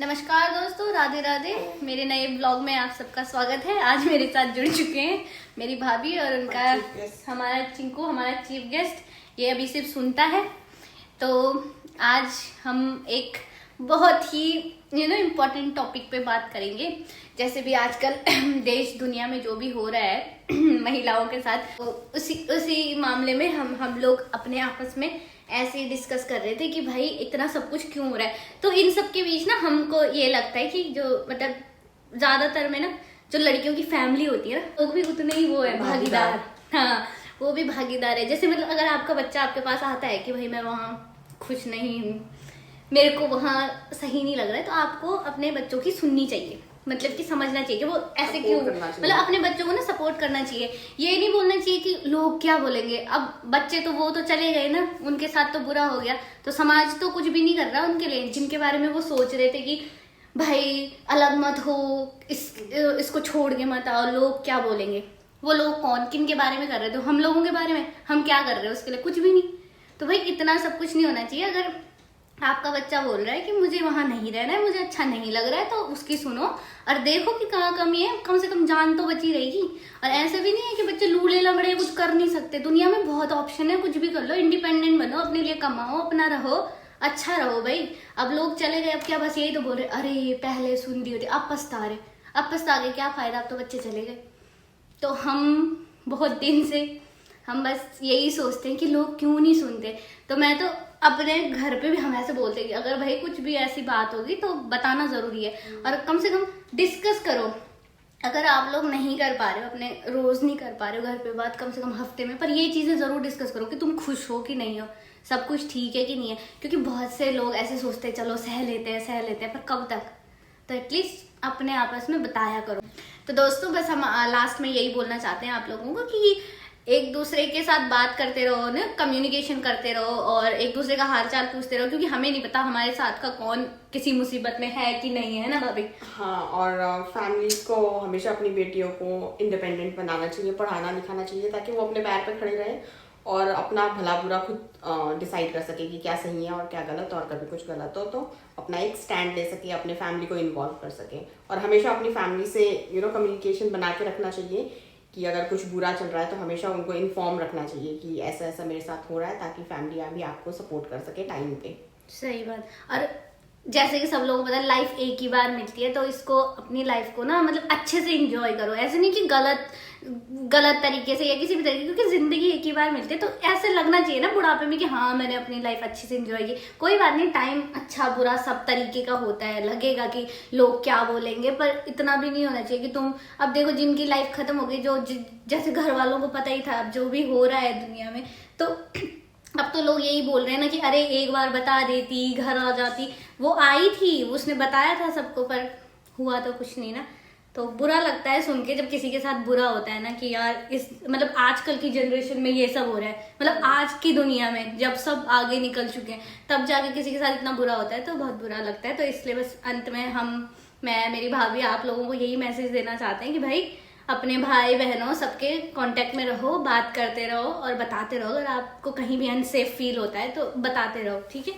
नमस्कार दोस्तों, राधे राधे। मेरे नए ब्लॉग में आप सबका स्वागत है। आज मेरे साथ जुड़ चुके हैं मेरी भाभी और उनका हमारा चिंकू, हमारा चीफ गेस्ट। ये अभी सिर्फ सुनता है। तो आज हम एक बहुत ही इम्पोर्टेंट टॉपिक पे बात करेंगे। जैसे भी आजकल देश दुनिया में जो भी हो रहा है महिलाओं के साथ, तो उसी मामले में हम लोग अपने आपस में ऐसे ही डिस्कस कर रहे थे कि भाई इतना सब कुछ क्यों हो रहा है। तो इन सब के बीच ना हमको ये लगता है कि जो मतलब ज्यादातर में ना जो लड़कियों की फैमिली होती है ना, वो भी उतने ही वो है भागीदार। हाँ, वो भी भागीदार है। जैसे मतलब अगर आपका बच्चा आपके पास आता है कि भाई मैं वहाँ खुश नहीं हूँ, मेरे को वहाँ सही नहीं लग रहा है, तो आपको अपने बच्चों की सुननी चाहिए। मतलब कि समझना चाहिए कि वो ऐसे क्यों, मतलब अपने बच्चों को ना सपोर्ट करना चाहिए। ये नहीं बोलना चाहिए कि लोग क्या बोलेंगे। अब बच्चे तो वो तो चले गए ना, उनके साथ तो बुरा हो गया, तो समाज तो कुछ भी नहीं कर रहा उनके लिए, जिनके बारे में वो सोच रहे थे कि भाई अलग मत हो, इसको छोड़ के मत आओ, लोग क्या बोलेंगे। वो लोग कौन, किन के बारे में कर रहे थे? हम लोगों के बारे में। हम क्या कर रहे हैं उसके लिए? कुछ भी नहीं। तो भाई इतना सब कुछ नहीं होना चाहिए। अगर आपका बच्चा बोल रहा है कि मुझे वहां नहीं रहना है, मुझे अच्छा नहीं लग रहा है, तो उसकी सुनो और देखो कि कहाँ कमी है। कम से कम जान तो बची रहेगी। और ऐसे भी नहीं है कि बच्चे लूले लंगड़े कुछ कर नहीं सकते। दुनिया में बहुत ऑप्शन है, कुछ भी कर लो, इंडिपेंडेंट बनो, अपने लिए कमाओ, अपना रहो, अच्छा रहो भाई। अब लोग चले गए, अब क्या बस यही तो बोल रहे अरे पहले सुन रही होती, अब पछता रहे। अब पछता के क्या फायदा, अब तो बच्चे चले गए। तो हम बहुत दिन से हम बस यही सोचते हैं कि लोग क्यों नहीं सुनते। तो मैं तो अपने घर पे भी हम ऐसे बोलते हैं कि अगर भाई कुछ भी ऐसी बात होगी तो बताना जरूरी है, और कम से कम डिस्कस करो। अगर आप लोग नहीं कर पा रहे हो, अपने रोज नहीं कर पा रहे हो घर पे बात, कम से कम हफ्ते में पर ये चीजें जरूर डिस्कस करो कि तुम खुश हो कि नहीं हो, सब कुछ ठीक है कि नहीं है। क्योंकि बहुत से लोग ऐसे सोचते हैं चलो सह लेते हैं, पर कब तक। तो एटलीस्ट अपने आपस में बताया करो। तो दोस्तों बस हम लास्ट में यही बोलना चाहते हैं आप लोगों को कि एक दूसरे के साथ बात करते रहो ना, कम्युनिकेशन करते रहो और एक दूसरे का हालचाल पूछते रहो, क्योंकि हमें नहीं पता हमारे साथ का कौन किसी मुसीबत में है कि नहीं है ना भाभी। हाँ, और फैमिलीज को हमेशा अपनी बेटियों को इंडिपेंडेंट बनाना चाहिए, पढ़ाना लिखाना चाहिए, ताकि वो अपने पैर पर खड़े रहे और अपना भला बुरा खुद डिसाइड कर सके कि क्या सही है और क्या गलत। और कभी कुछ गलत हो तो अपना एक स्टैंड ले सके, अपने फैमिली को इन्वॉल्व कर सके। और हमेशा अपनी फैमिली से कम्युनिकेशन बना के रखना चाहिए कि अगर कुछ बुरा चल रहा है तो हमेशा उनको इन्फॉर्म रखना चाहिए कि ऐसा ऐसा मेरे साथ हो रहा है, ताकि फैमिली भी आपको सपोर्ट कर सके टाइम पे। सही बात। और जैसे कि सब लोगों को पता है लाइफ एक ही बार मिलती है, तो इसको अपनी लाइफ को ना मतलब अच्छे से एंजॉय करो। ऐसे नहीं कि गलत तरीके से या किसी भी तरीके, क्योंकि जिंदगी एक ही बार मिलती है। तो ऐसे लगना चाहिए ना बुढ़ापे में कि हाँ मैंने अपनी लाइफ अच्छे से एंजॉय की। कोई बात नहीं, टाइम अच्छा बुरा सब तरीके का होता है। लगेगा कि लोग क्या बोलेंगे, पर इतना भी नहीं होना चाहिए कि तुम अब देखो जिनकी लाइफ खत्म हो गई, जो जैसे घर वालों को पता ही था अब जो भी हो रहा है दुनिया में, तो अब तो लोग यही बोल रहे हैं ना कि अरे एक बार बता देती, घर आ जाती। वो आई थी, उसने बताया था सबको, पर हुआ तो कुछ नहीं ना। तो बुरा लगता है सुन के जब किसी के साथ बुरा होता है ना कि यार इस मतलब आजकल की जनरेशन में ये सब हो रहा है। मतलब आज की दुनिया में जब सब आगे निकल चुके हैं तब जाके किसी के साथ इतना बुरा होता है, तो बहुत बुरा लगता है। तो इसलिए बस अंत में मैं मेरी भाभी आप लोगों को यही मैसेज देना चाहते हैं कि भाई अपने भाई बहनों सबके कांटेक्ट में रहो, बात करते रहो और बताते रहो। अगर आपको कहीं भी अनसेफ फील होता है तो बताते रहो, ठीक है।